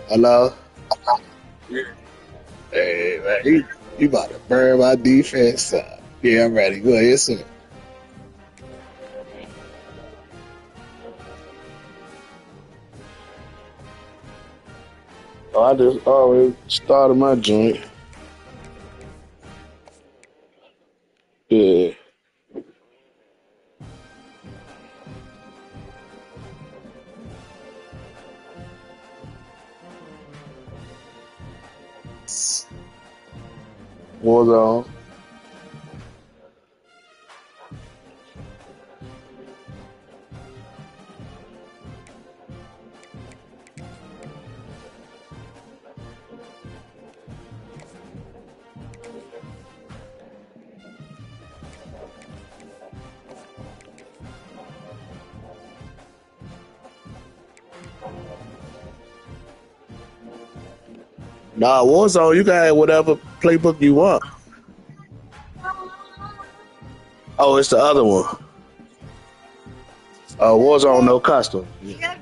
Hello? Hey, man, you about to burn my defense up. Yeah, I'm ready. Go ahead, sir. Oh, I just already started my joint. Yeah. Warzone. Nah, Warzone, you can have whatever playbook you want. Oh, it's the other one. Warzone, no custom. Yeah.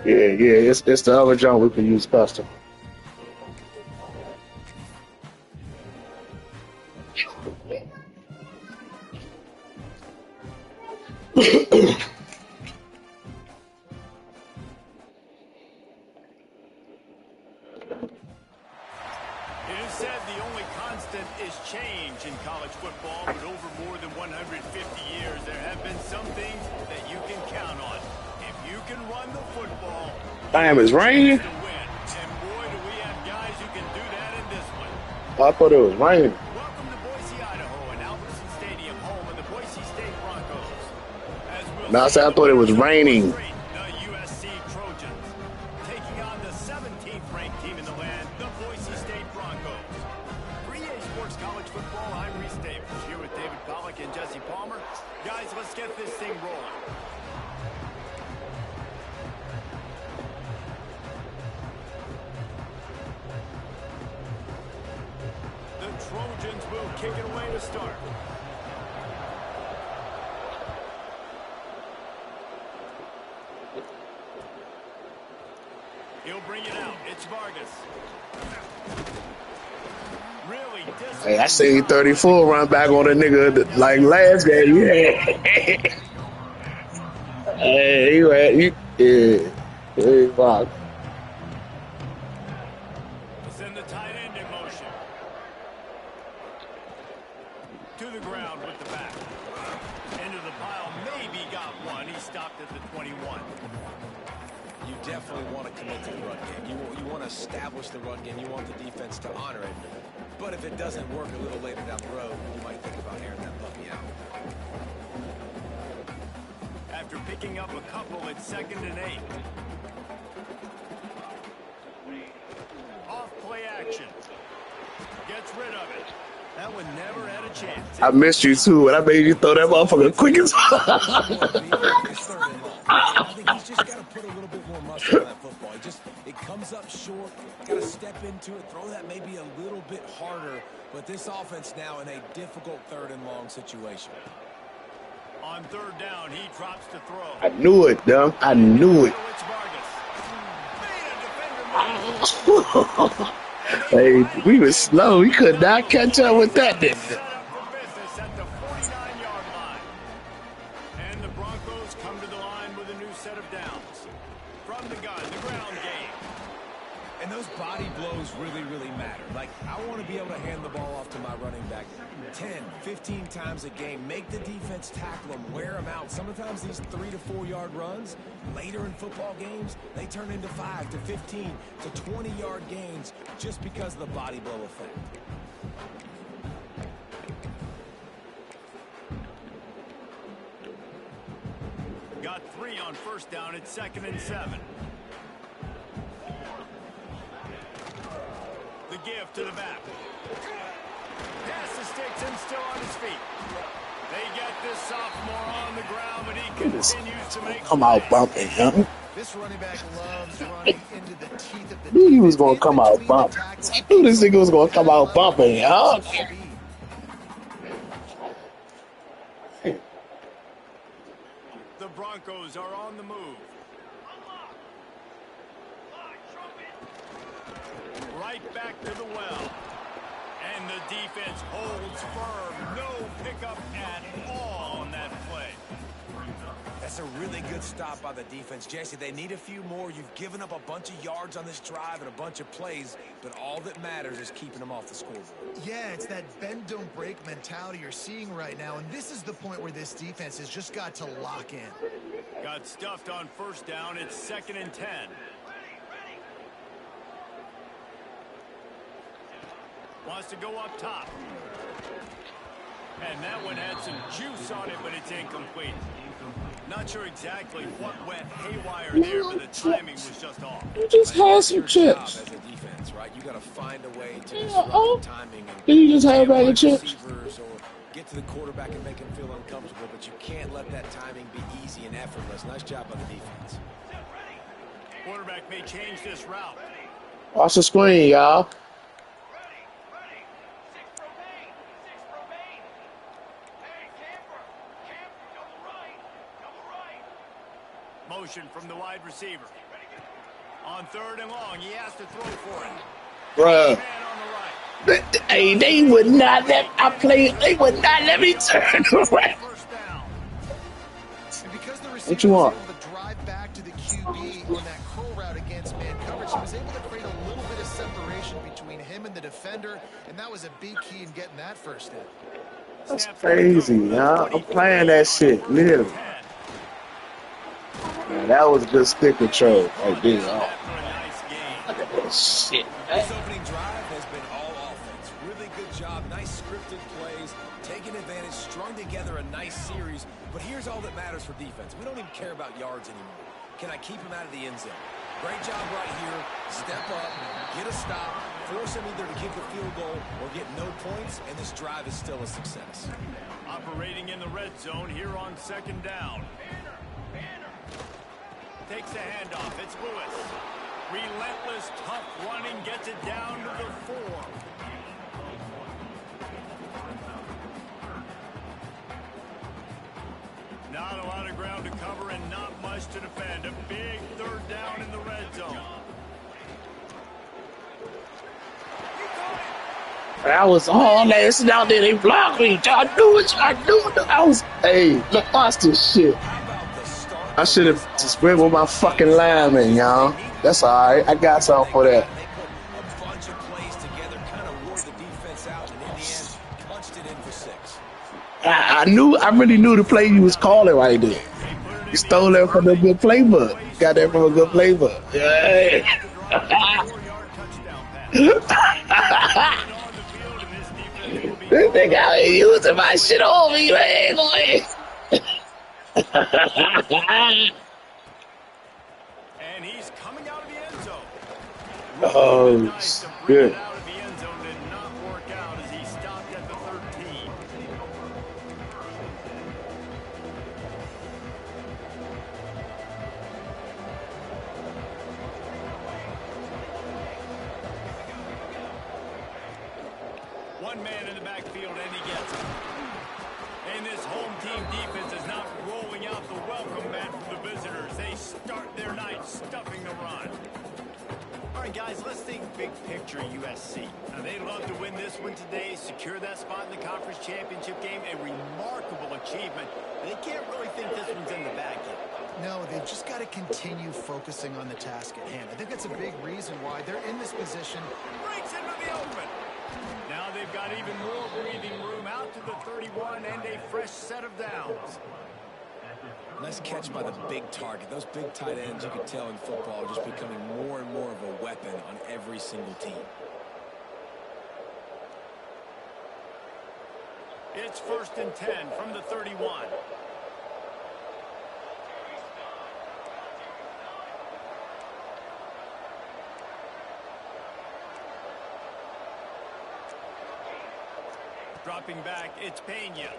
It's the other junk we can use custom. It is said the only constant is change in college football, but over more than 150 years, there have been some things that you can count on. If you can run the football, Damn, it's you have a chance raining. to win. And boy, do we have guys who can do that in this one. Oh, I thought it was raining. Welcome to Boise, Idaho, and Albertson Stadium, home of the Boise State Broncos. As we'll No, I see, said I the thought it was winners of four raining. straight, the USC Trojans, taking on the 17th ranked team in the land, the Boise State Broncos. For EA Sports College Football, I'm Reese Davis, here with David Pollack and Jesse Palmer. Guys, let's get this thing rolling. The Trojans will kick it away to start. He'll bring it out. It's Vargas. Really Hey, I disciplined seen job by the 34 run back on a coach. nigga like last game. Yeah. Hey, he ran. Yeah. Hey, fuck. Send the tight end in motion. To the ground with the back. Into the pile. Maybe got one. He stopped at the 21. You definitely want to commit to the run game. You want to establish the run game. You want the defense to honor it. But if it doesn't work a little later down the road, you might think about airing that puppy out. After picking up a couple at 2nd and 8. Off play action. Gets rid of it. That one never had a chance. I missed you too, and I made you throw that motherfucker quick as I think he's just got to put a little bit more muscle on that football. It comes up short. Got to step into it, throw that maybe a little bit harder. But this offense now in a difficult 3rd and long situation. On 3rd down, he drops to throw. I knew it, dumb. I knew it. It's Vargas. Made a defender miss. Hey, we was slow. We could not catch up with that nigga. Set up for business at the 49-yard line. And the Broncos come to the line with a new set of downs. From the gun, the ground game. And those body blows really, really matter. Like, I want to be able to hand the ball off to my running back 10, 15 times a game. Make the defense tackle them, wear them out. Sometimes these 3 to 4 yard runs, later in football games, they turn into 5 to 15 to 20-yard gains just because of the body blow effect. Got 3 on 1st down at 2nd and 7. The give to the back. Pass is feet. They get this sophomore on the ground, but he This continues to make come out plays. bumping, huh? This running back loves running into the teeth of the Knew he was defense, gonna in come out between the bumping. tackles. I knew this nigga was gonna come out bumping, huh? Speed. The Broncos are on the move. Right back to the well. And the defense holds firm. No pickup at all on that play. That's a really good stop by the defense. Jesse, they need a few more. You've given up a bunch of yards on this drive and a bunch of plays, but all that matters is keeping them off the scoreboard. Yeah, it's that bend don't break mentality you're seeing right now, and this is the point where this defense has just got to lock in. Got stuffed on first down. It's 2nd and 10. Wants to go up top. And that one had some juice on it, but it's incomplete. Not sure exactly what went haywire there, but the timing was just off. You just had some Your job chips. as a defense, right? You got to find a way to Yeah, disrupt oh. the timing. And Did you just have a bag of wide chips? receivers or get to the quarterback and make him feel uncomfortable, but you can't let that timing be easy and effortless. Nice job by the defense. Quarterback may change this route. Watch the screen, y'all. Motion from the wide receiver. On 3rd and long, he has to throw for it. Bruh. Man on the right. Hey, they would not let I play. They would not let me turn around. First down. And because the What receiver you was want? able to drive back to the QB on that curl route against man coverage, he was able to create a little bit of separation between him and the defender, and that was a big key in getting that first down. That's crazy, y'all. I'm playing that shit, literally. Man, that was good stick control right there. Oh, After a nice game. look at that shit. This opening drive has been all offense. Really good job. Nice scripted plays. Taking advantage. Strung together a nice series. But here's all that matters for defense. We don't even care about yards anymore. Can I keep him out of the end zone? Great job right here. Step up. Get a stop. Force him either to kick a field goal or get no points. And this drive is still a success. Operating in the red zone here on 2nd down. Takes the handoff. It's Lewis. Relentless, tough running. Gets it down to the 4. Not a lot of ground to cover and not much to defend. A big 3rd down in the red zone. I was all last out there. They blocked me. I knew it. I knew it. I was. Hey, look, watch this shit. How about the start? I should have just went with my fucking lineman, y'all. That's all right. I got something for that. They put a bunch of plays together, kind of wore the defense out, and in the end, punched it in for 6. I really knew the play you was calling right there. You stole that from the good playbook. Got that from a good playbook. Yeah. 4-yard touchdown pass. On the field, and this defense will be This nigga out here using my shit on me, man. Boy. And he's coming out of the end zone. Oh, Nice to bring good. it out of the end zone. Did not work out as he stopped at the 13. One man in the backfield, and he gets it. And this home team defense is not rolling out the welcome mat for the visitors. They start their night stuffing the run. All right, guys, let's think big picture USC. Now, they'd love to win this one today, secure that spot in the conference championship game, a remarkable achievement. They can't really think this one's in the bag yet. No, they've just got to continue focusing on the task at hand. I think that's a big reason why they're in this position. Breaks into the open. Now they've got even more breathing room out to the 31 and a fresh set of downs. Nice catch by the big target. Those big tight ends, you can tell in football, are just becoming more and more of a weapon on every single team. It's 1st and 10 from the 31. Dropping back, it's Pena.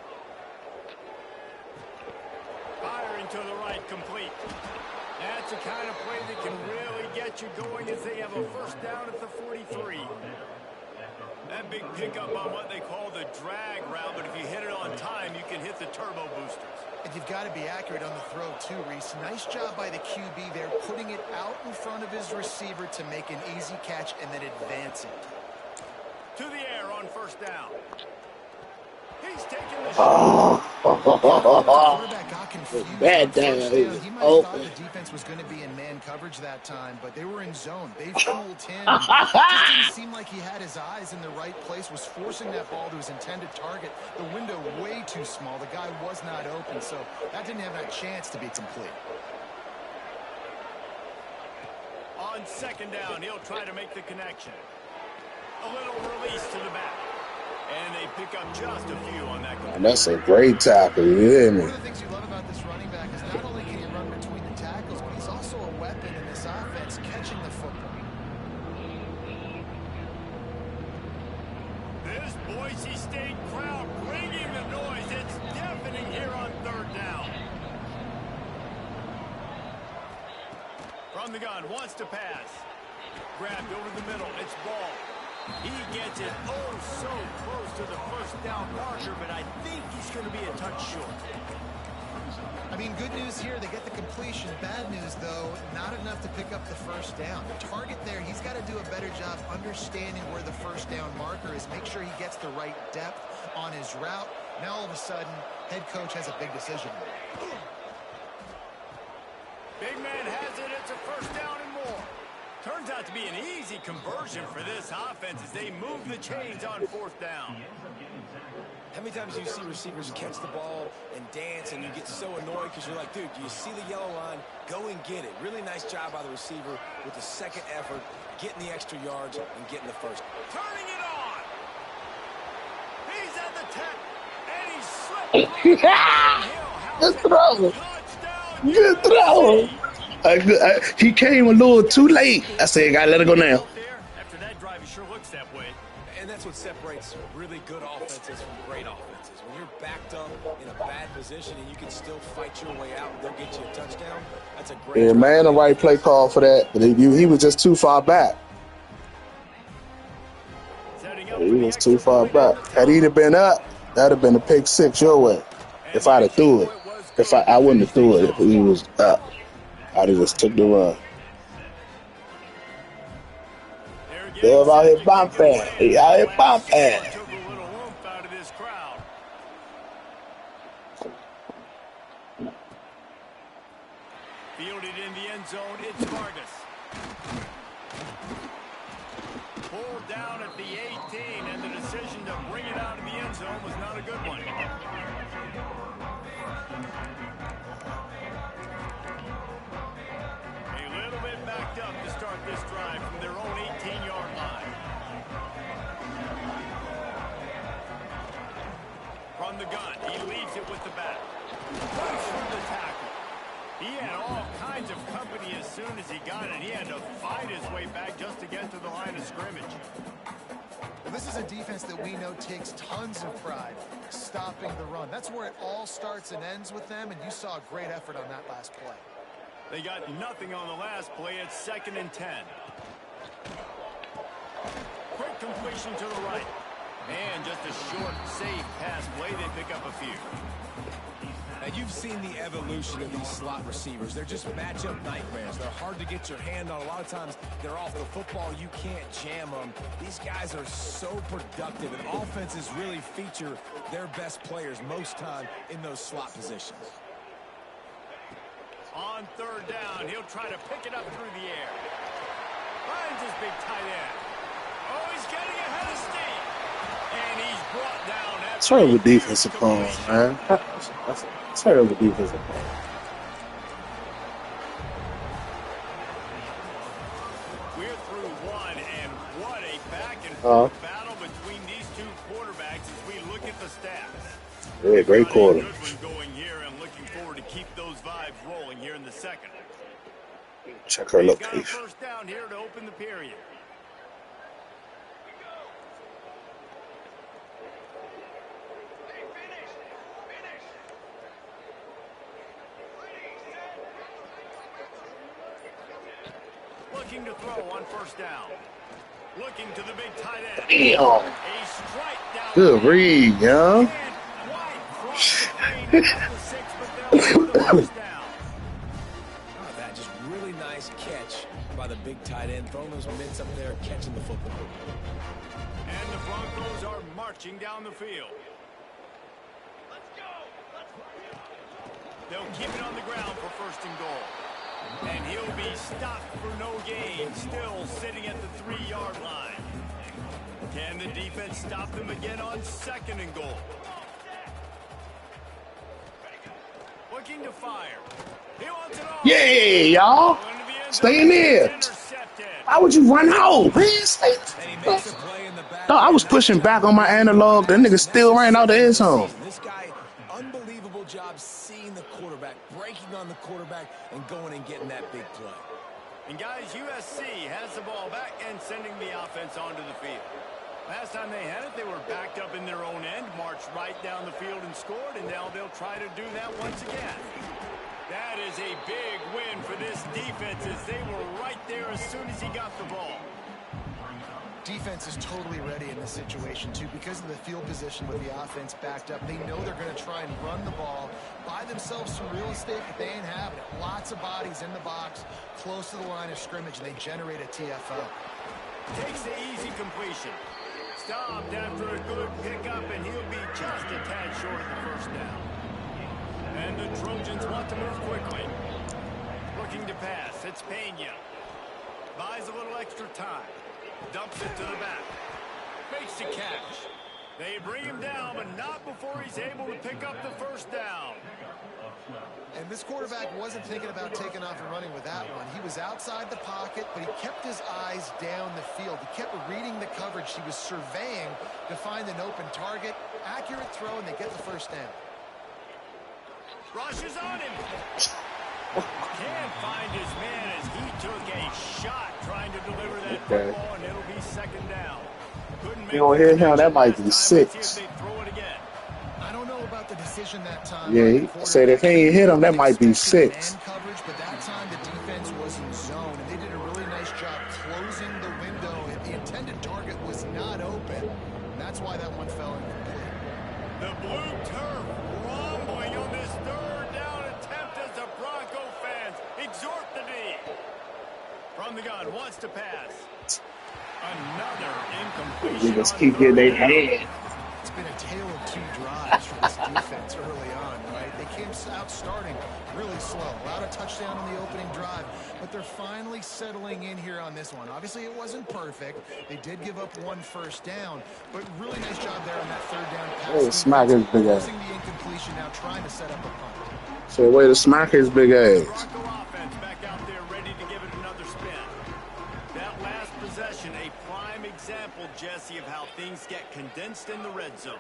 Firing to the right, complete. That's the kind of play that can really get you going as they have a first down at the 43. That big pickup on what they call the drag route, but if you hit it on time, you can hit the turbo boosters. And you've got to be accurate on the throw too, Reese. Nice job by the QB there, putting it out in front of his receiver to make an easy catch and then advance it. To the air on first down. He's taking the shot. Oh, Quarterback got confused. bad On damn. first He down. was He might have thought open. the defense was going to be in man coverage that time, but they were in zone. They fooled him. It just didn't seem like he had his eyes in the right place, was forcing that ball to his intended target. The window way too small. The guy was not open, so that didn't have that chance to be complete. On second down, he'll try to make the connection. A little release to the back. And they pick up just a few on that. And that's a great tackle. You hear me? One of the things you love about this running back is not only can he run between the tackles, but he's also a weapon in this offense, catching the football. This Boise State crowd bringing the noise. It's deafening here on third down. From the gun, wants to pass. Grabbed over the middle. It's Ball. He gets it oh so close to the first down marker, but I think he's going to be a touch short. I mean, good news here, they get the completion. Bad news, though, not enough to pick up the first down. The target there, he's got to do a better job understanding where the first down marker is, make sure he gets the right depth on his route. Now, all of a sudden, head coach has a big decision. Big man has it. It's a first down and more. Turns out to be an easy conversion for this offense as they move the chains on fourth down. How many times do you see receivers catch the ball and dance and you get so annoyed because you're like, dude, do you see the yellow line? Go and get it. Really nice job by the receiver with the second effort, getting the extra yards and getting the first. Turning it on. He's at the 10, and he slipped. Good throw. Touchdown. Good throw. He came a little too late. I said, gotta let it go now. After that drive, he sure looks that way. And that's what separates really good offenses from great offenses. When you're backed up in a bad position and you can still fight your way out and they'll get you a touchdown, that's a great Yeah, man, the right play call for that. But he was just too far back. He was too far back. Had he been up, that'd have been a pick six your way. If I'd have threw it. I wouldn't have threw it if he was up. I'd have just took the run. Dub out here bumping. He out here bumping. Took a little oomph out of this crowd. Fielded in the end zone, it's Vargas. Pulled down at the 18, and the decision to bring it out of the end zone was not a good one. A little bit backed up to start this drive from their own 18-yard line. From the gun, he leaves it with the back. Push through the tackle. He had all kinds of company as soon as he got it. He had to fight his way back just to get to the line of scrimmage. Well, this is a defense that we know takes tons of pride stopping the run. That's where it all starts and ends with them, and you saw a great effort on that last play. They got nothing on the last play. It's 2nd and 10. Quick completion to the right. And just a short, safe pass play. They pick up a few. Now, you've seen the evolution of these slot receivers. They're just matchup nightmares. They're hard to get your hand on. A lot of times, they're off the football. You can't jam them. These guys are so productive, and offenses really feature their best players most time in those slot positions. On third down, he'll try to pick it up through the air. Finds his big tight end. Oh, he's getting ahead of steam. And he's brought down after Terrible defensive call, man. That's a terrible defensive call. We're through one, and what a back-and-forth battle between these two quarterbacks as we look at the stats. Yeah, great quarter. Good one going here, and looking forward to keep those vibes rolling here in the second. Check her He's got a location. first down here to open the period. looking to throw on first down. Looking to the big tight end. Damn. A strike down. Good read, young. Can't quite cross the plane at the 6, but they'll get the first down. Oh, that just really nice catch by the big tight end. Throwing those mitts up there, catching the football. And the Broncos are marching down the field. They'll keep it on the ground for first and goal. And he'll be stopped for no gain, still sitting at the 3-yard line. Can the defense stop them again on second and goal? Looking to fire. He wants it off. Yeah, y'all. Stay in there. Why would you run out, man? Stay. No, I was pushing back on my analog. That nigga still ran out the end zone. This guy, unbelievable job seeing the quarterback, breaking on the quarterback, and going and getting that big play. And guys, USC has the ball back and sending the offense onto the field. Last time they had it, they were backed up in their own end, marched right down the field and scored, and now they'll try to do that once again. That is a big win for this defense as they were right there as soon as he got the ball. Defense is totally ready in this situation, too, because of the field position with the offense backed up. They know they're going to try and run the ball, buy themselves some real estate, but they ain't having it. Lots of bodies in the box, close to the line of scrimmage, and they generate a TFO. Takes the easy completion. Stopped after a good pickup, and he'll be just a tad short of the first down. And the Trojans want to move quickly. Looking to pass. It's Pena. Buys a little extra time. Dumps it to the back. Makes the catch. They bring him down, but not before he's able to pick up the first down. And this quarterback wasn't thinking about taking off and running with that one. He was outside the pocket, but he kept his eyes down the field. He kept reading the coverage. He was surveying to find an open target. Accurate throw, and they get the first down. Rushes on him. Can't find his man as he took a shot trying to deliver that football, and it'll be second down. You don't hear him, that might be 6. I don't know about the decision that time. Yeah, he said if he ain't hit him, that might be 6. Coverage, but that time the defense was in zone, and they did a really nice job closing the window. The intended target was not open, and that's why that one fell incomplete. The blue turf rumbling on this third down attempt as the Bronco fans exhort the D. From the gun, wants to pass. Another incompletion. They just keep getting their head. It's been a tale of two drives for this defense early on, right? They came out starting really slow. Allowed a touchdown on the opening drive, but they're finally settling in here on this one. Obviously, it wasn't perfect. They did give up one first down, but really nice job there on that third down pass. Oh, smack his big ass. Forcing the incompletion, now trying to set up a punt. So way to smack his big ass. Bronco offense back out there ready to give it another spin. That last possession, a prime example, Jesse, of how things get condensed in the red zone.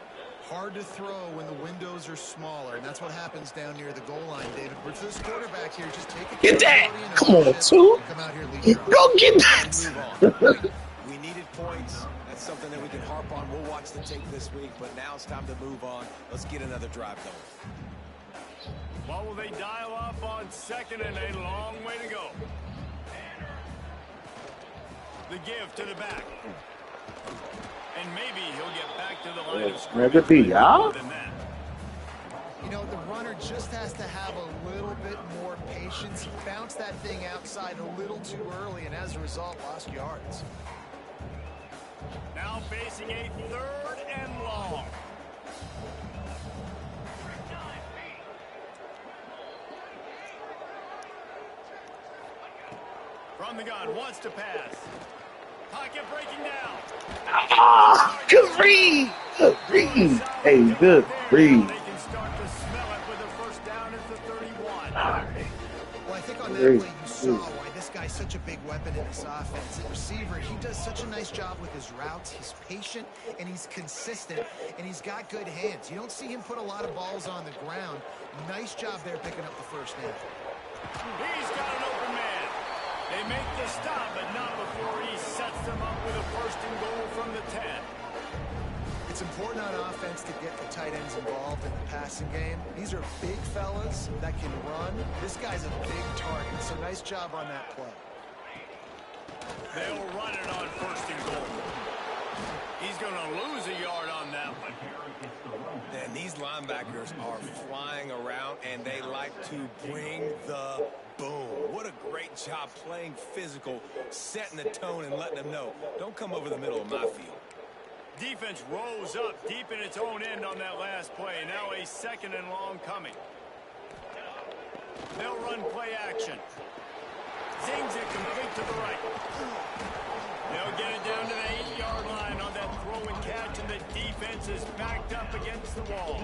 Hard to throw when the windows are smaller, and that's what happens down near the goal line, David. But for this quarterback here, just take it. Get that! Come on, two. Come out here, lead Go get that! We needed points. That's something that we can harp on. We'll watch the tape this week, but now it's time to move on. Let's get another drive going. What will they dial up on second, and a long way to go. The give to the back. And maybe he'll get back to the line of scrimmage. You know, the runner just has to have a little bit more patience. He bounced that thing outside a little too early, and as a result, lost yards. Now facing a third and long. From the gun, wants to pass. Pocket breaking down. Ah, good read. Good read. Hey, good read. They can start to smell it with a first down at the 31. Well, I think on that play you saw why this guy's such a big weapon in this offense. The receiver, he does such a nice job with his routes. He's patient, and he's consistent, and he's got good hands. You don't see him put a lot of balls on the ground. Nice job there picking up the first down. He's got an open man. They make the stop, but not before he sets them up with a first and goal from the 10. It's important on offense to get the tight ends involved in the passing game. These are big fellas that can run. This guy's a big target, so nice job on that play. They'll run it on 1st and goal. He's going to lose a yard on that one. And these linebackers are flying around, and they like to bring the boom. What a great job playing physical, setting the tone and letting them know, don't come over the middle of my field. Defense rose up deep in its own end on that last play. Now a 2nd and long coming. They'll run play action. Zings it complete to the right. They'll get it down to the 8-yard line on that throw and catch, and the defense is backed up against the wall.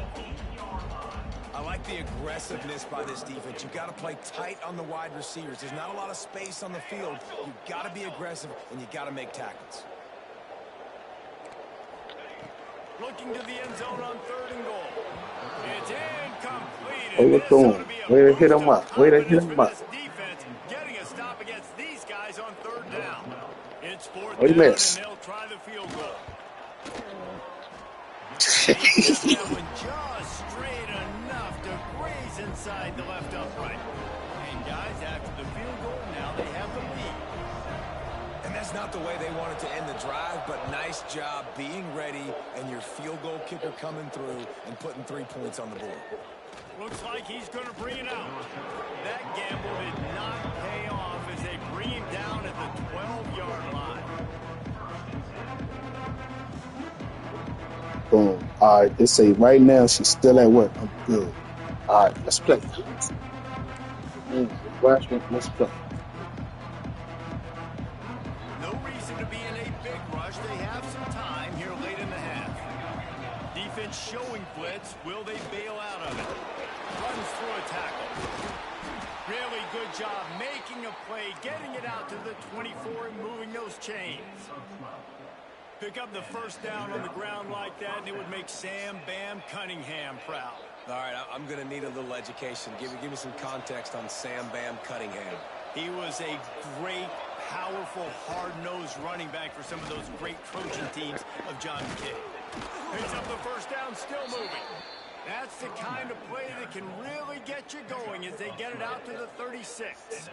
I like the aggressiveness by this defense. You got to play tight on the wide receivers. There's not a lot of space on the field. You got to be aggressive, and you got to make tackles. Looking to the end zone on 3rd and goal. It's incomplete. Overthrown. Way to hit him up. Way to hit him up. Defense getting a stop against these guys on 3rd down. It's 4th Oh, he down, and missed. they'll try the field goal. That one just straight enough to graze inside the left upright. And guys, after the field goal, now they have the lead. And that's not the way they wanted to end the drive, but nice job being ready and your field goal kicker coming through and putting 3 points on the board. Looks like he's going to bring it out. That gamble did not pay off as they bring him down at the 12-yard line. Boom. All right, they say right now she's still at work. I'm good. All right, let's play. Let's play. No reason to be in a big rush. They have some time here late in the half. Defense showing blitz. Will they bail out of it? Runs through a tackle. Really good job making a play, getting it out to the 24 and moving those chains. Pick up the 1st down on the ground like that, and it would make Sam Bam Cunningham proud. All right, I'm going to need a little education. Give me some context on Sam Bam Cunningham. He was a great, powerful, hard-nosed running back for some of those great Trojan teams of John McKay. Picks up the 1st down, still moving. That's the kind of play that can really get you going as they get it out to the 36.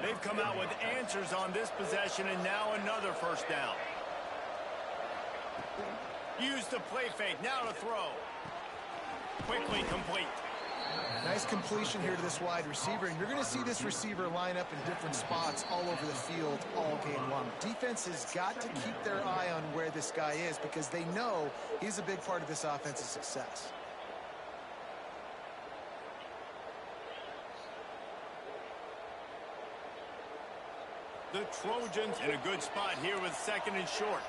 They've come out with answers on this possession, and now another 1st down. Use the play fake, now to throw. Quickly complete. Nice completion here to this wide receiver, and you're going to see this receiver line up in different spots all over the field all game long. Defense has got to keep their eye on where this guy is because they know he's a big part of this offense's success. The Trojans in a good spot here with 2nd and short.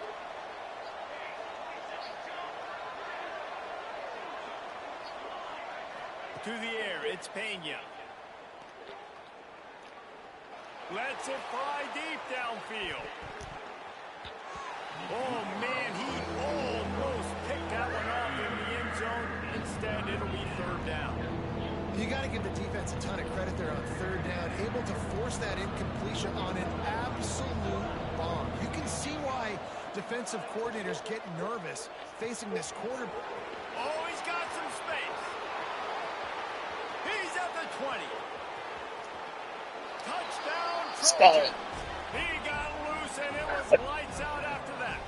To the air, it's Pena. Lets it fly deep downfield. Oh, man, he almost picked that one off in the end zone. Instead, it'll be 3rd down. You got to give the defense a ton of credit there on 3rd down, able to force that incompletion on an absolute bomb. You can see why defensive coordinators get nervous facing this quarterback. Oh, he's got some space. He's at the 20. Touchdown, Trojans. He got loose, and it was lights out after that.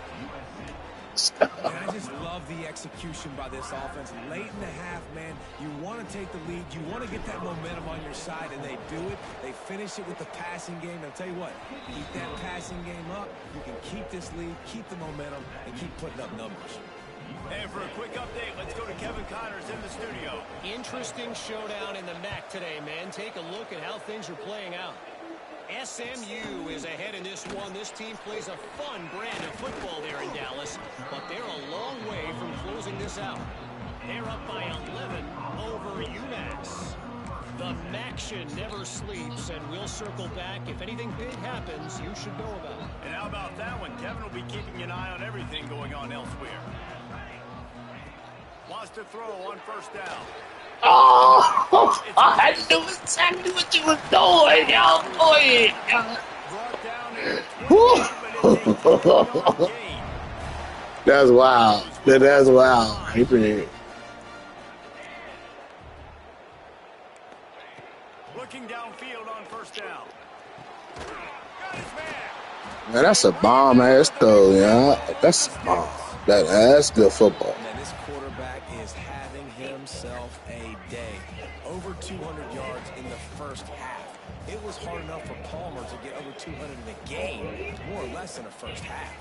And I just love the execution by this offense. Late in the half, man, you want to take the lead. You want to get that momentum on your side, and they do it. They finish it with the passing game. I'll tell you what, keep that passing game up. You can keep this lead, keep the momentum, and keep putting up numbers. And for a quick update, let's go to Kevin Connors in the studio. Interesting showdown in the MAC today, man. Take a look at how things are playing out. SMU is ahead in this one. This team plays a fun brand of football there in Dallas, but they're a long way from closing this out. They're up by 11 over UMass. The MACtion never sleeps, and we'll circle back. If anything big happens, you should know about it. And how about that one? Kevin will be keeping an eye on everything going on elsewhere. Wants to throw on 1st down. Oh, I knew exactly what you were doing, y'all. Brought down at the 20, but it's a 10-yard gain. That's wild. That's wild. Looking downfield on 1st down. Got his man. Man, that's a bomb ass throw, yeah. That's a bomb. That's good football. Man, this quarterback is having himself a day. Over 200 yards in the first half. It was hard enough for Palmer to get over 200 in the game, more or less in the first half.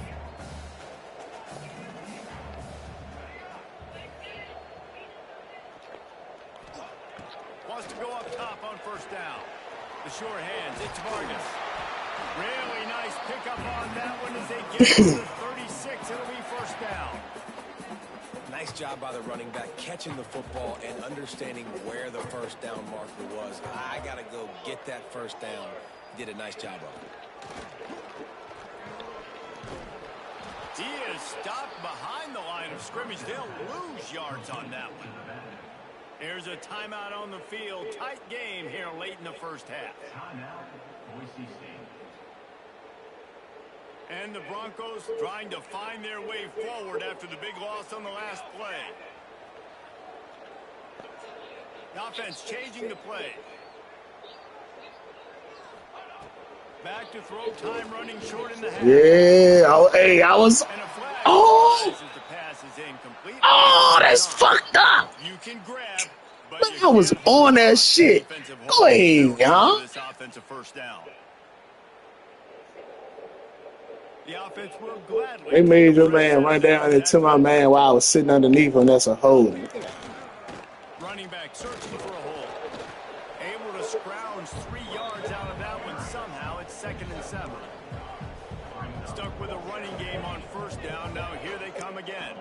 Wants to go up top on first down. The short hands, it's Vargas. Really nice pickup on that one as they get to the 36. It'll be first down. Nice job by the running back catching the football and understanding where the first down marker was. I got to go get that first down. He did a nice job of it. He is stopped behind the line of scrimmage. They'll lose yards on that one. There's a timeout on the field. Tight game here late in the first half. And the Broncos trying to find their way forward after the big loss on the last play. The offense changing the play. Back to throw, time running short in the half. Yeah. Oh, hey, I was. And a flag. Oh. The pass is incomplete. Oh, that's fucked up. You can grab, but Man, I was on that shit. Go ahead, y'all. This offensive first down. The offense will gladly. They made your man run down into my man while I was sitting underneath him. That's a hole. Running back searching for a hole. Able to scrounge 3 yards out of that one somehow. It's 2nd and 7. Stuck with a running game on first down. Now here they come again.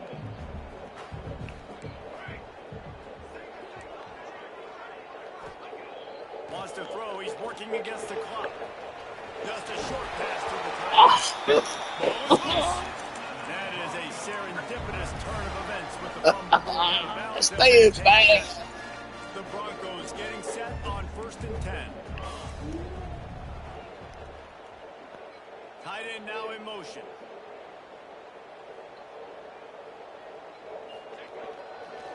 Wants to throw. He's working against the clock. Just a short pass to the tight end. That is a serendipitous turn of events with the fumble going out of bounds. Stay fast. The Broncos getting set on 1st and 10. Tight end now in motion.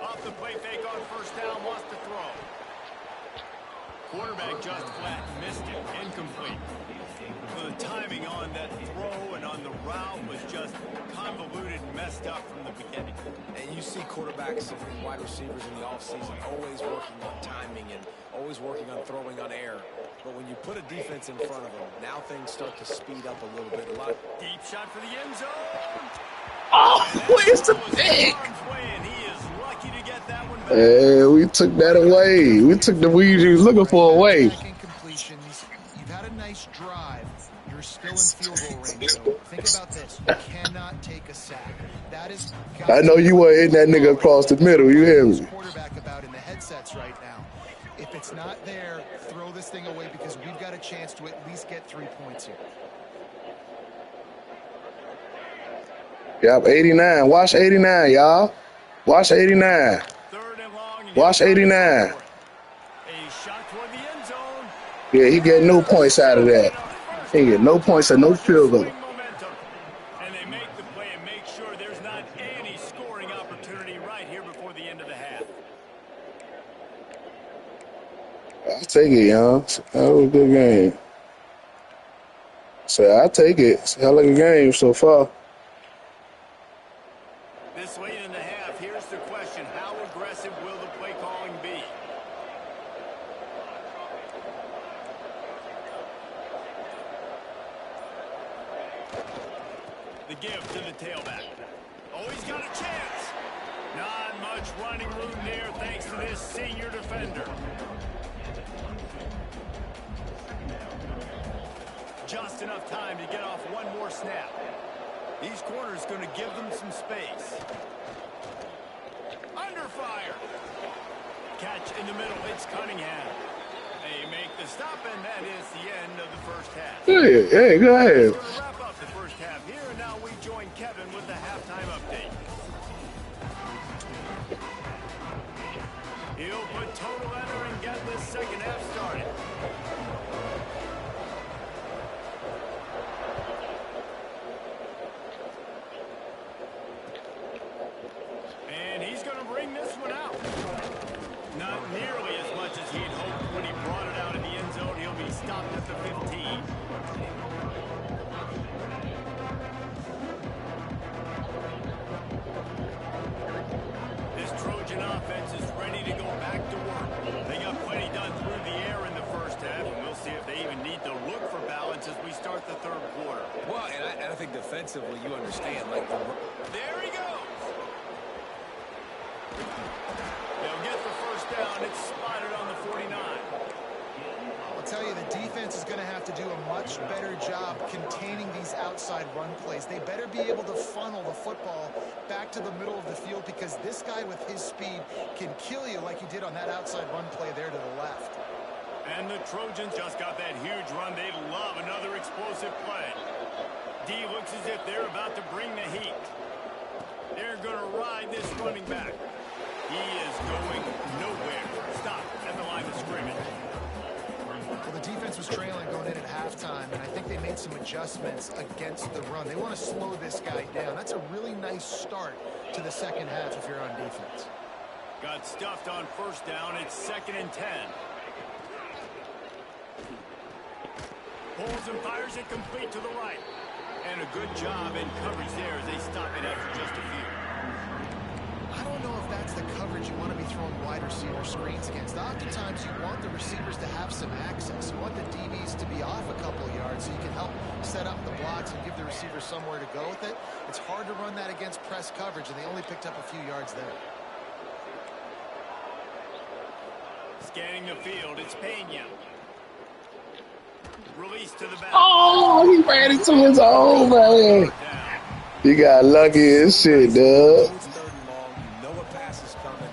Off the play fake on first down, wants to throw. Quarterback just flat missed it. Incomplete. The timing on that throw and on the route was just convoluted and messed up from the beginning. And you see quarterbacks and wide receivers in the offseason always working on timing and always working on throwing on air. But when you put a defense in front of them, now things start to speed up a little bit. A lot. Deep shot for the end zone. Oh, where's the pick? And he is lucky to get that one back. Yeah, we took that away. We took the weed he was looking for away. Incompletions. You've had a nice drive. You're still in field goal range. So think about this. You cannot take a sack. That is. I know you were hitting that nigga across the middle. You hear me? Quarterback about in the headsets right now. If it's not there, throw this thing away because we've got a chance to at least get 3 points here. Yep, 89. Watch 89, y'all. Watch 89. Watch 89. A shot toward the end zone. Yeah, he get no points out of that. He get no points and no field goal. And they make the play and make sure there's not any scoring opportunity right here before the end of the half. I'll take it, y'all. That was a good game. So I'll take it. It's a hell of a game so far. This late in the half, here's the question. How aggressive will the play calling be? The give to the tailback. Oh, he's got a chance. Not much running room there thanks to this senior defender. Just enough time to get off one more snap. These corners going to give them some space. Under fire. Catch in the middle. It's Cunningham. They make the stop, and that is the end of the first half. Hey, go ahead. We're going to wrap up the first half here, and now we join Kevin with the halftime update. He'll put total letter and get this second half started. And he's going to bring this one out. Not nearly as much as he'd hoped when he brought it out in the end zone. He'll be stopped at the 15. start the third quarter. Well, and I think defensively, you understand. Like, there he goes. They'll get the first down. It's spotted on the 49. I'll tell you, the defense is going to have to do a much better job containing these outside run plays. They better be able to funnel the football back to the middle of the field, because this guy with his speed can kill you like he did on that outside run play there to the left. And the Trojans just got that huge run. They love another explosive play. D looks as if they're about to bring the heat. They're going to ride this running back. He is going nowhere. Stop at the line of scrimmage. Well, the defense was trailing going in at halftime, and I think they made some adjustments against the run. They want to slow this guy down. That's a really nice start to the second half if you're on defense. Got stuffed on first down. It's 2nd and 10. Pulls and fires it complete to the right. And a good job in coverage there as they stop it after just a few. I don't know if that's the coverage you want to be throwing wide receiver screens against. Oftentimes, you want the receivers to have some access. You want the DBs to be off a couple of yards so you can help set up the blocks and give the receiver somewhere to go with it. It's hard to run that against press coverage, and they only picked up a few yards there. Scanning the field, it's Pena. Release to the back. Oh, he ran into his own, man. You got lucky as shit, dog. It's 3rd and long. You know a pass is coming.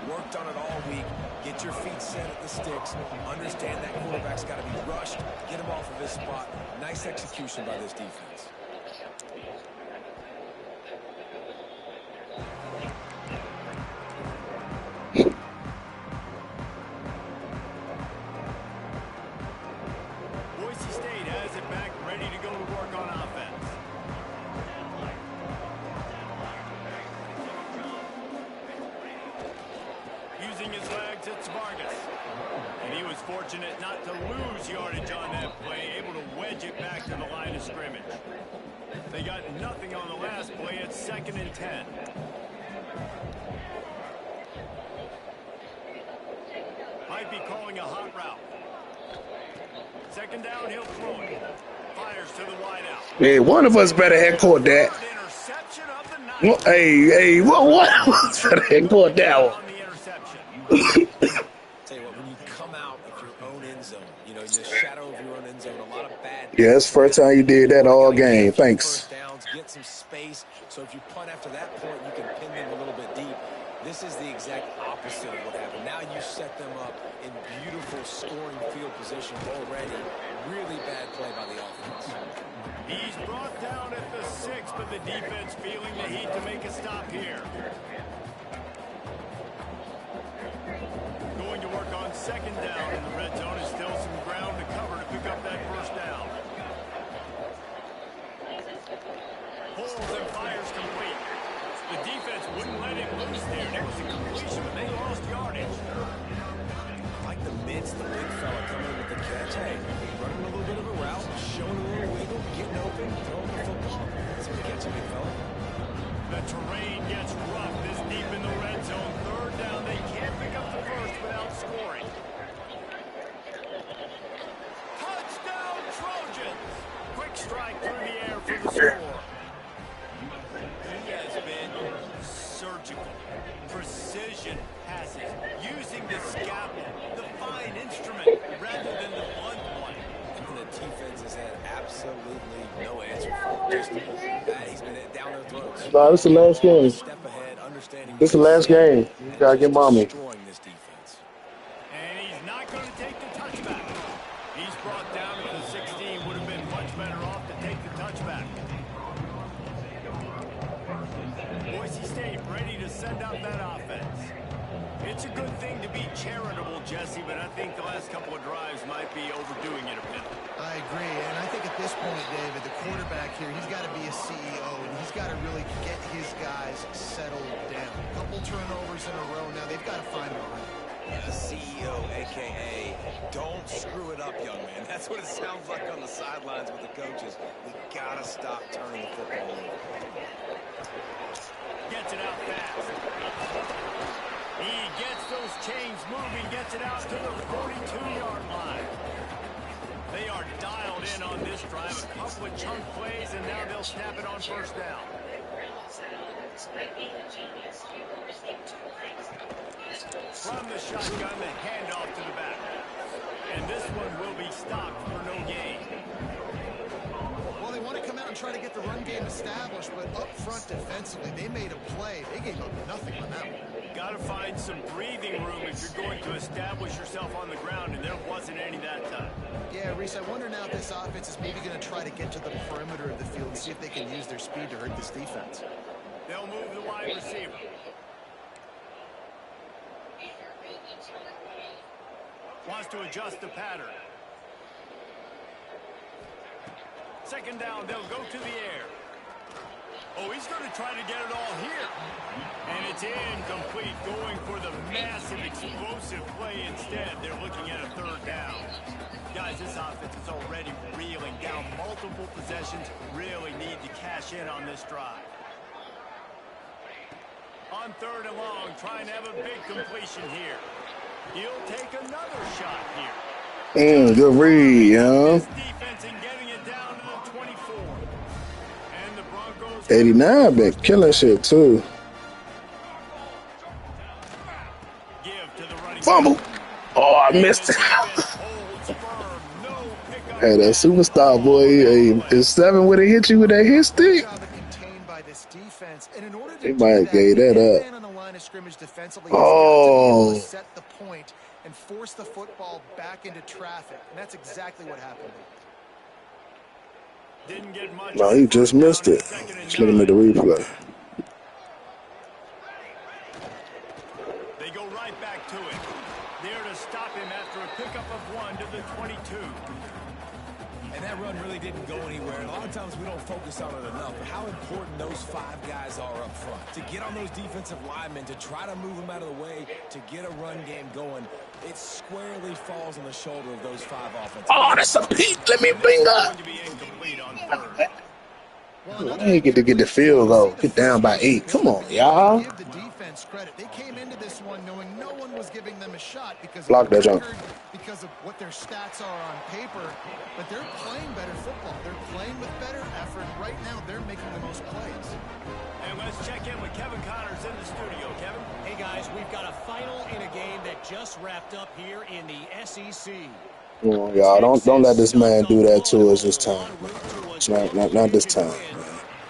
You worked on it all week. Get your feet set at the sticks. Understand that quarterback's got to be rushed. Get him off of his spot. Nice execution by this defense. Boise State has it back, ready to go to work on offense. Using his legs, it's Vargas. And he was fortunate not to lose yardage on that play, able to wedge it back to the line of scrimmage. They got nothing on the last play. It's 2nd and 10. Might be calling a hot route. 2nd down, he'll throw it. Fires to the wide out. Hey, one of us better have caught that. Interception of the night. Well, hey, one of us better have caught that one. On the interception. Tell you what, when you come out of your own end zone, you know, in the shadow of your own end zone, a lot of bad. Yeah, it's the first time you did that all game. Thanks. First downs, get some space. So if you punt after that point, you can pin them a little bit deep. This is the exact opposite of what happened. Now you set them up in beautiful scoring field position already. Really bad play by the offense. He's brought down at the 6, but the defense feeling the heat to make a stop here. Going to work on 2nd down in the red zone. Is still some ground to cover to pick up that first down. Pulls and fires complete. The defense wouldn't let him loose there. There was a completion, but they lost yardage. Like the mids, the big fella coming in with the catch. Hey, running a little bit of a route, showing a little wiggle, getting open, throwing the football. That's what you catch a big fella. The terrain gets rough this deep in the red zone. 3rd down. They can't pick up the first without scoring. Touchdown, Trojans! Quick strike through the air for the score. He has been surgical. Precision passes. Using the scalpel, the fine instrument, rather than the blunt one. And the defense has had absolutely no answer for it. Just he's been down their throats. No, this is the last game. Step ahead, understanding This is the last game. You gotta get mommy. destroying this defense. And he's not going to take the touchback. He's brought down to the 16. Would have been much better off to take the touchback. Boise State ready to send out that offense. It's a good thing to be charitable, Jesse, but I think the last couple of drives might be overdoing it a bit. I agree, and I think at this point, David, the quarterback here, he's got to be a CEO, and he's got to really get his guys settled down. A couple turnovers in a row now. They've got to find a rhythm. A CEO, a.k.a. don't screw it up, young man. That's what it sounds like on the sidelines with the coaches. We got to stop turning the football over. Gets it out fast. He gets those chains moving, gets it out to the 42-yard line. They are dialed in on this drive. A couple of chunk plays, and now they'll snap it on first down. From the shotgun, the handoff to the back. And this one will be stopped for no gain. Well, they want to come out and try to get the run game established, but up front defensively, they made a play. They gave up nothing on that one. Got to find some breathing room if you're going to establish yourself on the ground, and there wasn't any that time. Yeah, Reese, I wonder now if this offense is maybe going to try to get to the perimeter of the field and see if they can use their speed to hurt this defense. They'll move the wide receiver. Wants to adjust the pattern. Second down, they'll go to the air. Oh, he's going to try to get it all here. And it's incomplete, going for the massive, explosive play instead. They're looking at a third down. Guys, this offense is already reeling down multiple possessions. Really need to cash in on this drive. On third and long, trying to have a big completion here. He'll take another shot here. Good read, yo. Defense and getting it down to the 24. And the Broncos 89 been killing shit too. give to the running Fumble. Oh, I missed it. Hey, that superstar boy, hey, is 7 would have hit you with that hit stick? They might have gave that up. Oh. Set the point and force the football back into traffic, and that's exactly what happened. Didn't get much. No, he just missed it. Just looking at the replay. They go right back to it. There to stop him after a pickup of 1 to the 22. And that run really didn't go anywhere. And a lot of times we don't focus on it enough. But how important those 5 guys are up front. To get on those defensive linemen, to try to move them out of the way, to get a run game going, it squarely falls on the shoulder of those 5 offensive. Oh, that's a peak. Let me bring up. Going to be incomplete on third. I ain't get to get the field goal. Get down by 8. Come on, y'all. Give the defense credit. They came into this one knowing no one was giving them a shot because Block of that the jump. record, because of what their stats are on paper. But they're playing better football. They're playing with better effort. Right now, they're making the most plays. And let's check in with Kevin Connors in the studio. Kevin? Hey, guys, we've got a final in a game that just wrapped up here in the SEC. Come on, y'all. Don't let this man do that to us this time. It's not this time.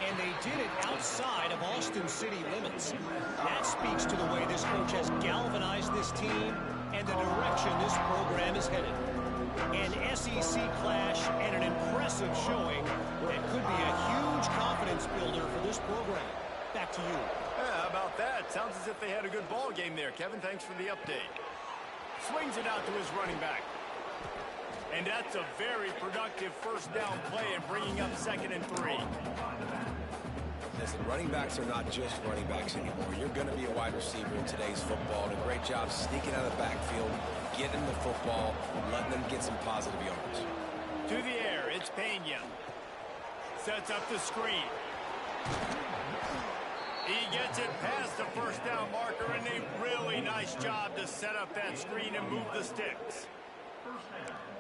And they did it outside of Austin City limits. That speaks to the way this coach has galvanized this team and the direction this program is headed. An SEC clash and an impressive showing that could be a huge confidence builder for this program. Back to you. Yeah, how about that? Sounds as if they had a good ball game there. Kevin, thanks for the update. Swings it out to his running back. And that's a very productive first down play and bringing up 2nd and 3. Listen, running backs are not just running backs anymore. You're going to be a wide receiver in today's football. And a great job sneaking out of the backfield, getting the football, letting them get some positive yards. To the air, it's Pena. Sets up the screen. He gets it past the first down marker, and a really nice job to set up that screen and move the sticks.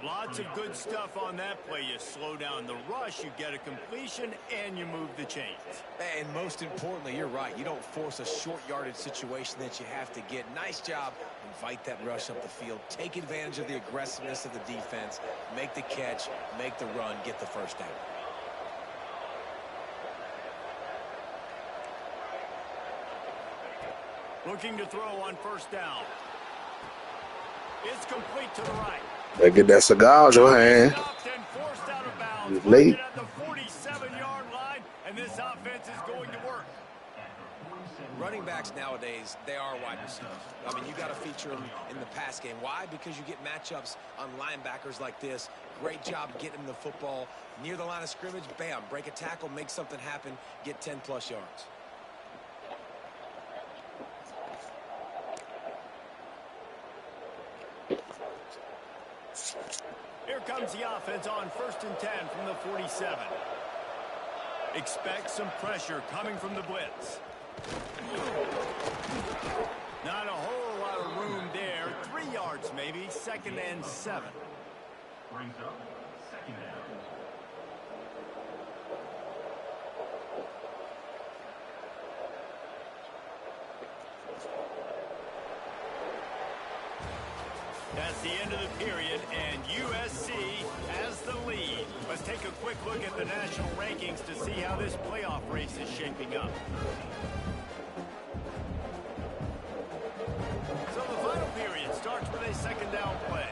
Lots of good stuff on that play. You slow down the rush, you get a completion, and you move the chains. And most importantly, you're right. You don't force a short yardage situation that you have to get. Nice job. Invite that rush up the field. Take advantage of the aggressiveness of the defense. Make the catch, make the run, get the first down. Looking to throw on first down. It's complete to the right. Better get that cigar out your hand. Stopped and forced out of bounds. It's late. At the 47-yard line, and this offense is going to work. Running backs nowadays, they are wide receivers. I mean, you got to feature them in the pass game. Why? Because you get matchups on linebackers like this. Great job getting them the football near the line of scrimmage. Bam, break a tackle, make something happen, get 10-plus yards. Here comes the offense on 1st and 10 from the 47. Expect some pressure coming from the blitz. Not a whole lot of room there. 3 yards maybe. 2nd and 7. That's the end of the period, and USC has the lead. Let's take a quick look at the national rankings to see how this playoff race is shaping up. So the final period starts with a second down play.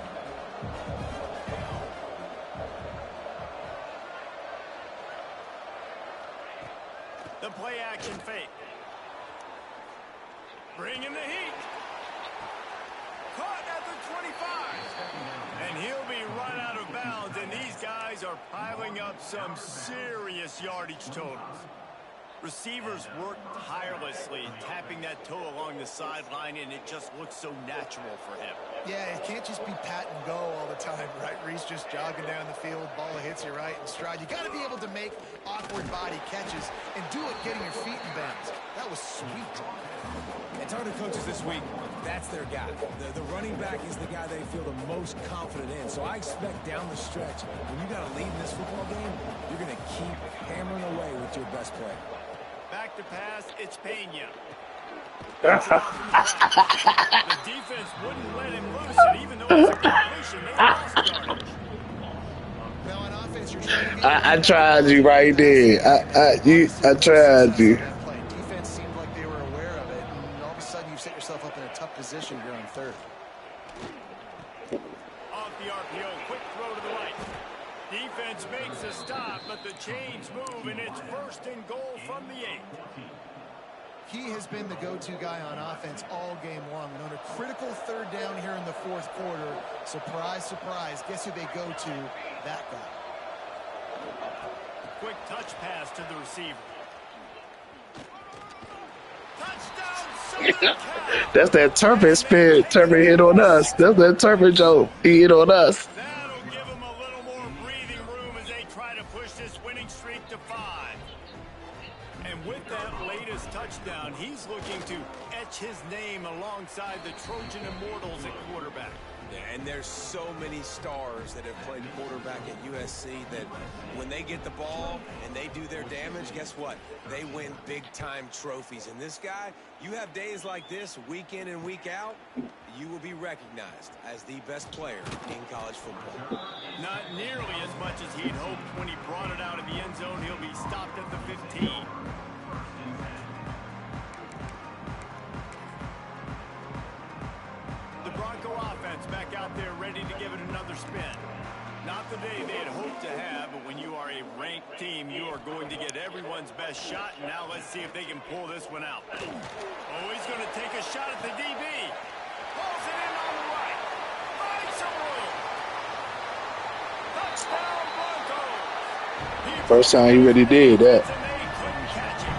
The play action fake. Bringing the heat. Caught at the 25. And he'll be run out of bounds, and these guys are piling up some serious yardage totals. Receivers work tirelessly, tapping that toe along the sideline, and it just looks so natural for him. Yeah, it can't just be pat and go all the time, right? Reese just jogging down the field, ball hits you right in stride. You got to be able to make awkward body catches and do it getting your feet in bounds. That was sweet. And talking to coaches this week, that's their guy. The running back is the guy they feel the most confident in. So I expect down the stretch, when you got to lead in this football game, you're going to keep hammering away with your best play. Back to pass, it's Pena. I, The defense wouldn't let him loose, and even though it's a completion, they lost yardage. Now on offense, you're trying to get I tried you right there. I tried you. Defense seemed like they were aware of it, and all of a sudden you set yourself up in a tough position here on third. Off the RPO, quick throw to the right. Defense makes a stop, but the chains move, and it's first and goal from the 8. He has been the go-to guy on offense all game long. And on a critical third down here in the fourth quarter, surprise, surprise, guess who they go to? That guy. Quick touch pass to the receiver. Touchdown, Southern Cal! That's that Turpin spin. Turpin hit on us. That's that Turpin joke. He hit on us. That'll give them a little more breathing room as they try to push this winning streak to 5. And with that latest touchdown, he's looking to etch his name alongside the Trojan Immortals at quarterback. Yeah, and there's so many stars that have played quarterback at USC that when they get the ball and they do their damage, guess what? They win big-time trophies. And this guy, you have days like this, week in and week out, you will be recognized as the best player in college football. Not nearly as much as he'd hoped when he brought it out of the end zone. He'll be stopped at the 15. Bronco offense back out there ready to give it another spin. Not the day they had hoped to have, but when you are a ranked team, you are going to get everyone's best shot. And now let's see if they can pull this one out. Oh, he's going to take a shot at the DB. Pulls it in on the right. Finds some room. Touchdown, Broncos. First time he really did that. And they couldn't catch him.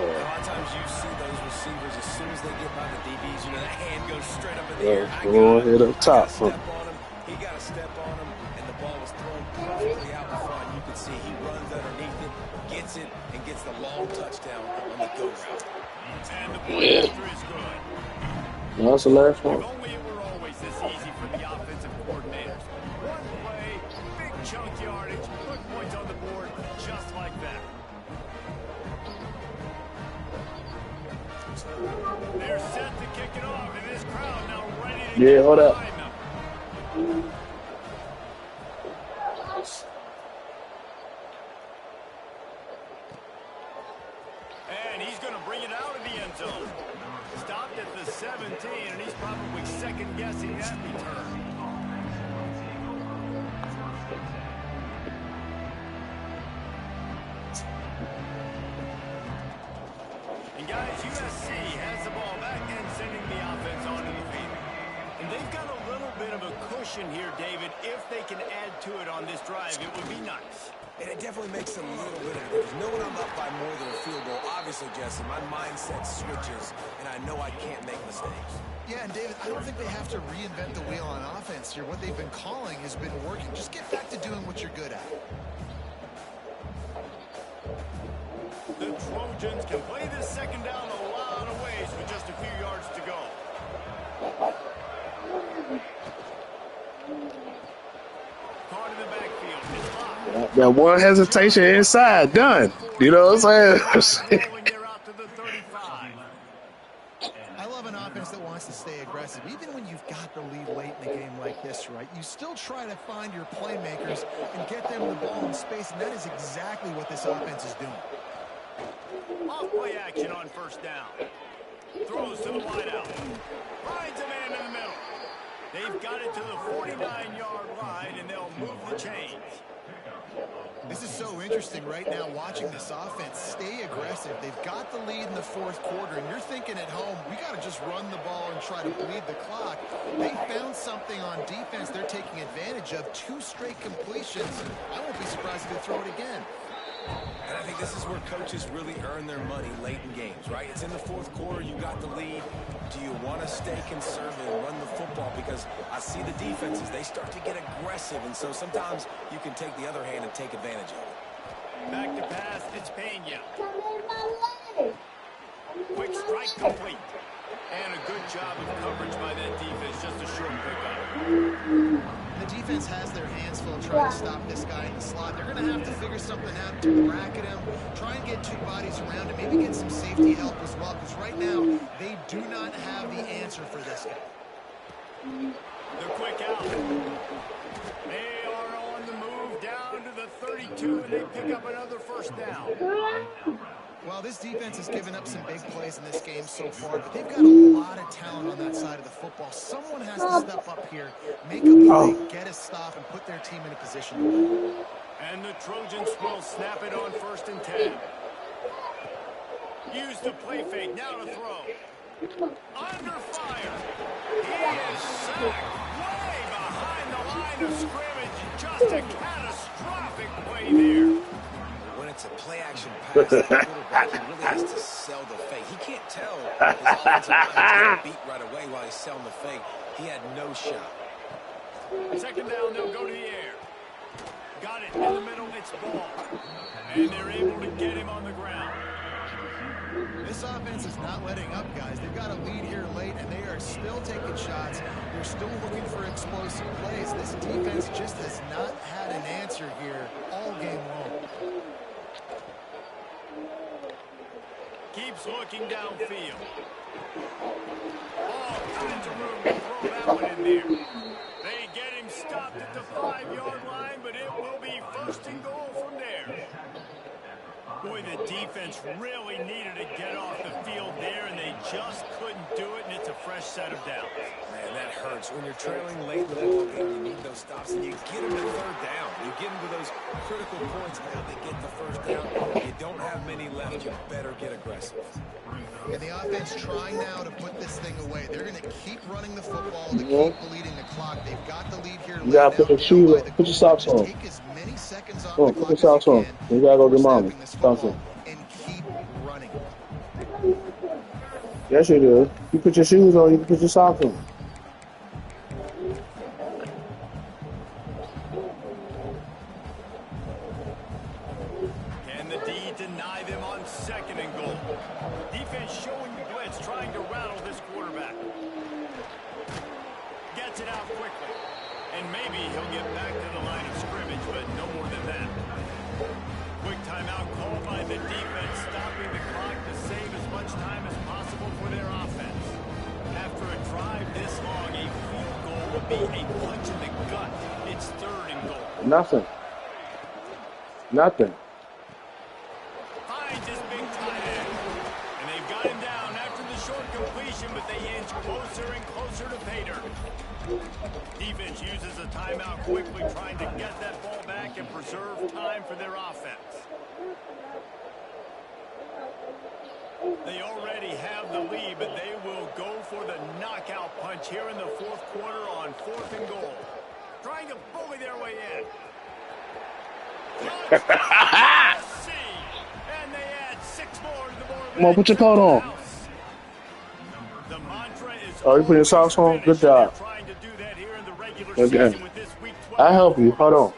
A lot of times you see those receivers, as soon as they get by the DBs, you know, that hand goes straight up in the air. Go ahead up top. Step on him. He got a step on him, and the ball was thrown perfectly out in front. You can see he runs underneath it, gets it, and gets the long touchdown on the go route. And the play after is good. That's the last one. If only it were always this easy for the offensive coordinators. One play, big chunk yardage, put points on the board just like that. They're set to kick it off, and this crowd now ready to Yeah, hold up. behind them. And he's going to bring it out of the end zone. Stopped at the 17, and he's probably second-guessing that return. And guys, USC has the ball back and sending the offense onto the field. And they've got a little bit of a cushion here, David. If they can add to it on this drive, it would be nice. And it definitely makes a little bit of a difference. Knowing I'm up by more than a field goal, obviously, Jesse, my mindset switches, and I know I can't make mistakes. Yeah, and David, I don't think they have to reinvent the wheel on offense here. What they've been calling has been working. Just get back to doing what you're good at. The Trojans can play this second down a lot of ways with just a few yards to go. Caught in the That one hesitation inside, done. You know what I'm saying? Rolling there out to the 35. I love an offense that wants to stay aggressive. Even when you've got the lead late in a game like this, right, you still try to find your playmakers and get them the ball in space, and that is exactly what this offense is doing. Off play action on first down. Throws to the wideout. Finds a man in the middle. They've got it to the 49-yard line, and they'll move the chains. This is so interesting right now watching this offense stay aggressive. They've got the lead in the fourth quarter, and you're thinking at home, we got to just run the ball and try to bleed the clock. They found something on defense they're taking advantage of. 2 straight completions. I won't be surprised if they throw it again. And I think this is where coaches really earn their money late in games, right? It's in the fourth quarter. You got the lead. Do you want to stay conservative and run the football? Because I see the defenses, they start to get aggressive, and so sometimes you can take the other hand and take advantage of it. Back to pass, it's Pena. Quick strike complete. And a good job of coverage by that defense. Just a short pickup. The defense has their hands full trying to stop this guy in the slot. They're going to have to figure something out to bracket him, try and get 2 bodies around him, maybe get some safety help as well, because right now they do not have the answer for this guy. The quick out. They are on the move down to the 32, and they pick up another first down. Well, this defense has given up some big plays in this game so far, but they've got a lot of talent on that side of the football. Someone has to step up here, make a play, get a stop, and put their team in a position to win. And the Trojans will snap it on 1st and 10. Use the play fake, now to throw. Under fire. He is sacked way behind the line of scrimmage. Just a catastrophic play there. When it's a play-action pass, the quarterback, he really has to sell the fake. He can't tell his offensive line is going to beat right away while he's selling the fake. He had no shot. 2nd down, they'll go to the air. Got it in the middle, it's ball. And they're able to get him on the ground. This offense is not letting up, guys. They've got a lead here late, and they are still taking shots. They're still looking for explosive plays. This defense just has not had an answer here all game long. Keeps looking downfield. All kinds of room to throw that one in there. They get him stopped at the 5-yard line, but it will be 1st and goal from there. Boy, the defense really needed to get off the field there, and they just couldn't do it, and it's a fresh set of downs. Man, that hurts. When you're trailing late in the ball game, you need those stops, and you get them to 3rd down. You get them to those critical points. Now they get the 1st down. You don't have many left. You better get aggressive. And the offense trying now to put this thing away. They're going to keep running the football to keep bleeding the clock. They've got the lead here. You gotta put your shoes on. Put your socks on. Take as many seconds off Oh, the put clock your socks on. as you You gotta go get can, mommy. snapping this Socks football on. and keep running. Yes, you do. You put your shoes on. You can put your socks on. Can the D deny them on 2nd and goal? Defense showing the blitz, trying to rattle this quarterback. Gets it out quickly. And maybe he'll get back to the line of scrimmage, but no more than that. Quick timeout called by the defense, stopping the clock to save as much time as possible for their offense. After a drive this long, a field goal would be a punch in the gut. It's 3rd and goal. Nothing. Nothing. Finds his big tight end. And they've got him down after the short completion, but they inch closer and closer to pay dirt. Defense uses a timeout quickly, trying to get that ball back and preserve time for their offense. They already have the lead, but they will go for the knockout punch here in the 4th quarter on 4th and goal. Trying to bully their way in. And they add 6 more to the board. Come on, put your coat on. The mantra is Oh, you put your socks on? Good job. trying to do that here in the regular Okay. season with this week 12. I help you. Hold on.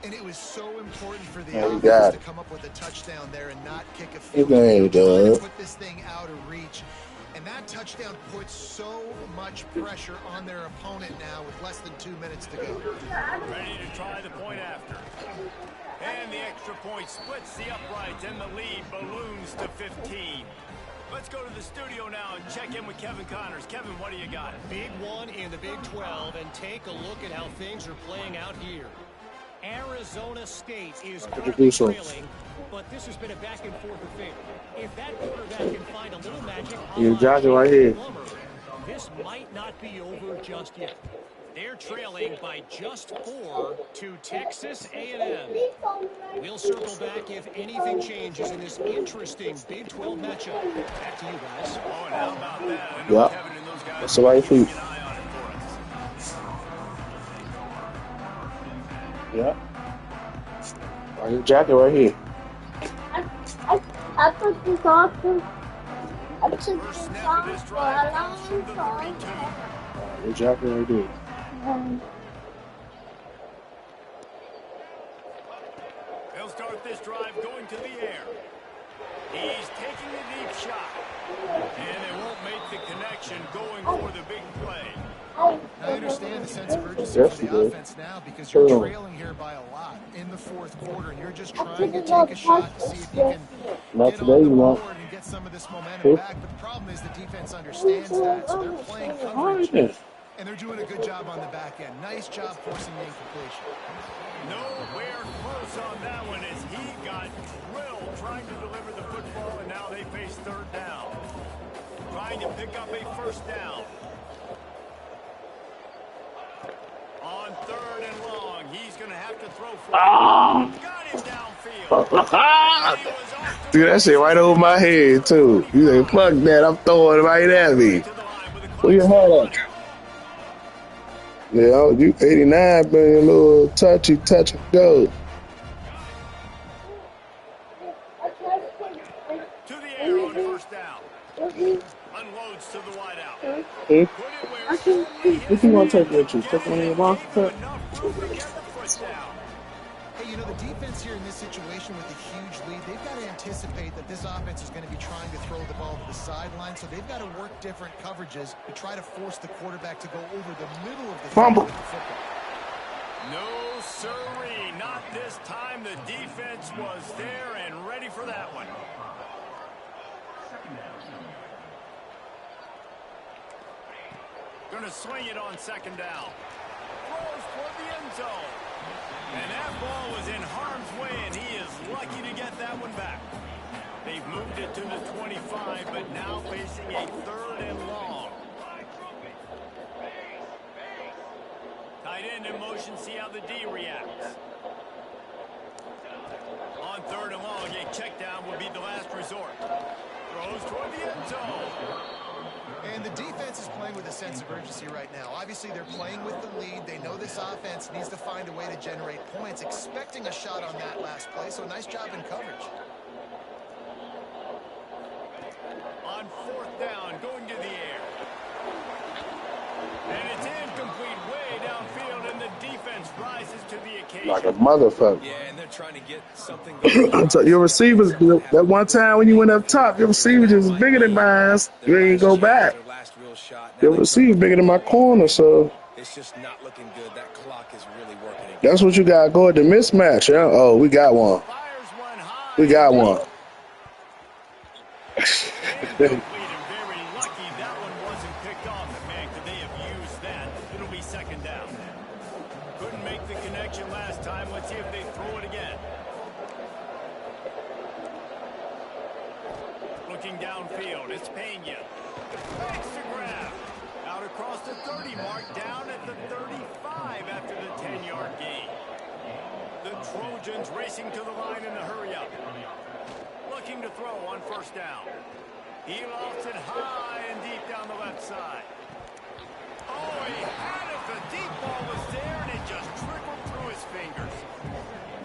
And it was so important for the Yeah, you got offense it. to come up with a touchdown there and not kick a His field name, goal. Trying to Doug. put this thing out of reach. And that touchdown puts so much pressure on their opponent now with less than 2 minutes to go. Ready to try the point after. And the extra point splits the uprights, and the lead balloons to 15. Let's go to the studio now and check in with Kevin Connors. Kevin, what do you got? Big one in the Big 12, and take a look at how things are playing out here. Arizona State is currently trailing, but this has been a back-and-forth affair. If that quarterback can find a little magic, You're jogging right here. this might not be over just yet. They're trailing by just 4 to Texas A&M. We'll circle back if anything changes in this interesting Big 12 matchup. Back to you guys. Oh, and how about that? I know Yeah. Kevin and those guys That's the right keep an feet. eye on it for us. Yeah. Why your jacket right here? I put this on for I put First this snap of on this for drive a comes from long the time. 3-2. Your jacket right there. They'll start this drive going to the air. He's taking a deep shot. And they won't make the connection going for the big play. I understand the sense of urgency Yes, for you the do. offense now because you're Sure. trailing here by a lot in the fourth quarter, and you're just trying to take a shot to see if you can Not get today, on the you know. board and get some of this momentum back. But the problem is the defense understands that, so they're playing coverage, and they're doing a good job on the back end. Nice job forcing the incompletion. Nowhere close on that one as he got drilled trying to deliver the football, and now they face third down. Trying to pick up a first down. On third and long, he's going to have to throw for it. Got him downfield. He was off to Dude, that shit right over my head, too. You say, fuck that, I'm throwing it right at me. the line with a Where your head at? Yeah, you 89, being a little touch and go. to the air on first down. Unloads to the wideout. Hmm? Put it where only What you want to take with you? Take one of your box cup? enough room to get the foot down. Hey, you know, the defense here in this situation with a huge lead, they've got to anticipate that this offense is going to be trying to throw the ball to the sideline, so they've got to work different coverages to try to force the quarterback to go over the middle of the Fumble. field with the football. No siree, not this time. The defense was there and ready for that one. Going to swing it on second down. Throws toward the end zone. And that ball was in harm's way, and he is lucky to get that one back. They've moved it to the 25, but now facing a third and long. Tight end in motion, see how the D reacts. On third and long, a check down would be the last resort. Throws toward the end zone. And the defense is playing with a sense of urgency right now. Obviously, they're playing with the lead. They know this offense needs to find a way to generate points, expecting a shot on that last play, so nice job in coverage. On fourth down, going to the air. And it's incomplete way downfield, and the defense rises to the occasion. Like a motherfucker. Yeah, and they're trying to get something going. So your receivers, that one time when you went up top, your receiver just bigger than mine. You ain't go back. Their last real shot. Now Your they receiver turn- bigger than my corner, so It's just not looking good. That clock is really working against that's what you got going to mismatch, yeah? Oh, we got one. Fires one high. We got one. Incomplete and very lucky that one wasn't picked off. But man, could they have used that? It'll be second down. Couldn't make the connection last time. Let's see if they throw it again. Looking downfield, it's Pena. Makes the grab. Out across the 30 mark, down at the 35 after the 10-yard gain. The Trojans racing to the line in the hurry-up. Looking to throw on first down. He lofts it high and deep down the left side. Oh, he had it. The deep ball was there, and it just trickled through his fingers.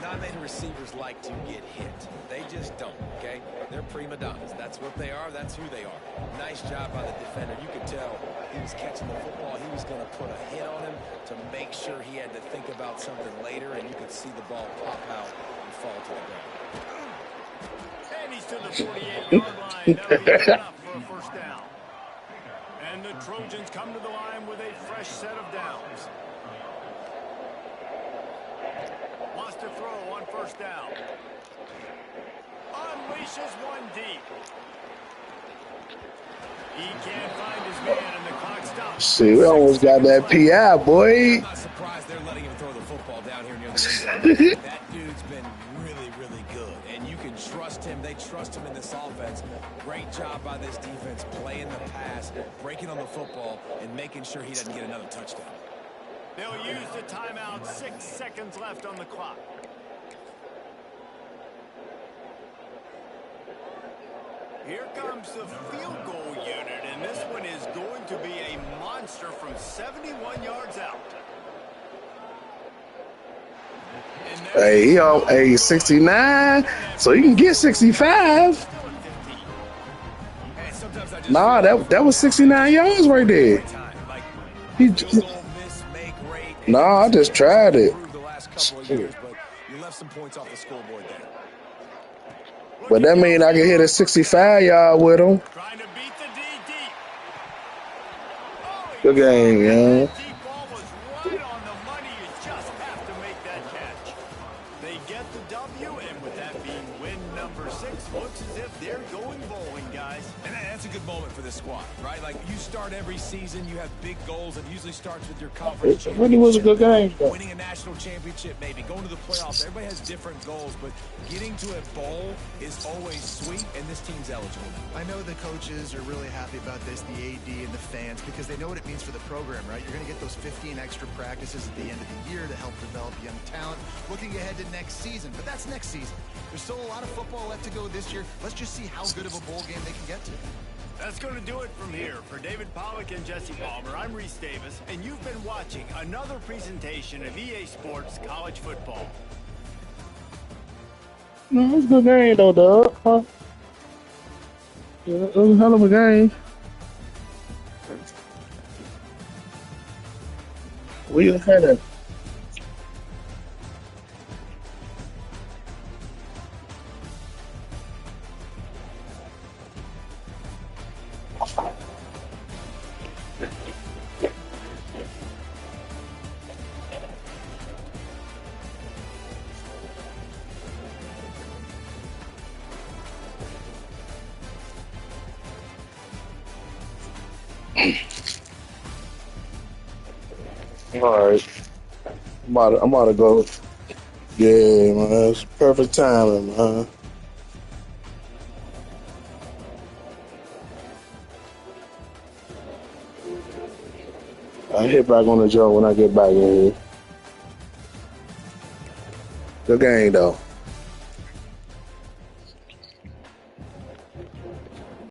Not many receivers like to get hit. They just don't, okay? They're prima donnas. That's what they are. That's who they are. Nice job by the defender. You could tell he was catching the football. He was going to put a hit on him to make sure he had to think about something later, and you could see the ball pop out and fall to the ground. And he's to the 48-yard line. That'll be enough for a first down. Trojans come to the line with a fresh set of downs. Wants to throw on first down. Unleashes one deep. He can't find his man, and the clock stops. See, we almost got that PI, boy. I'm not surprised they're letting him throw the football down here near the end zone. That dude's been really, really good, and you can trust him. They trust him in this offense. Great job by this defense playing the pass, breaking on the football, and making sure he doesn't get another touchdown. They'll use the timeout. 6 seconds left on the clock. Here comes the field goal unit, and this one is going to be a monster from 71 yards out. Hey, he on a 69, so you can get 65. Nah, that was 69 yards right there. Nah, I just tried it. But that means I can hit a 65-yard with him. Trying to beat the D deep. Good game, man. Deep ball was right on the money. You just have to make that catch. They get the W, and with that being win number 6, looks as if they're going bowling, guys. And that's a good moment for this squad, right? Like, you start every season, you have big goals. It usually starts with your conference It really was a good game, though. winning a national championship, maybe going to the playoffs. Everybody has different goals, but getting to a bowl is always sweet, and this team's eligible. I know the coaches are really happy about this, the AD and the fans, because they know what it means for the program, right? You're going to get those 15 extra practices at the end of the year to help develop young talent, looking ahead to next season. But that's next season. There's still a lot of football left to go this year. Let's just see how good of a bowl game they can get to. That's going to do it from here. For David Pollack and Jesse Palmer, I'm Reese Davis, and you've been watching another presentation of EA Sports College Football. No, it was a good game, though, dog. Huh? Yeah, it was a hell of a game. We had it. All right. I'm about to go. Yeah, man. It's perfect timing, man. I hit back on the joint when I get back in here. Good game, though.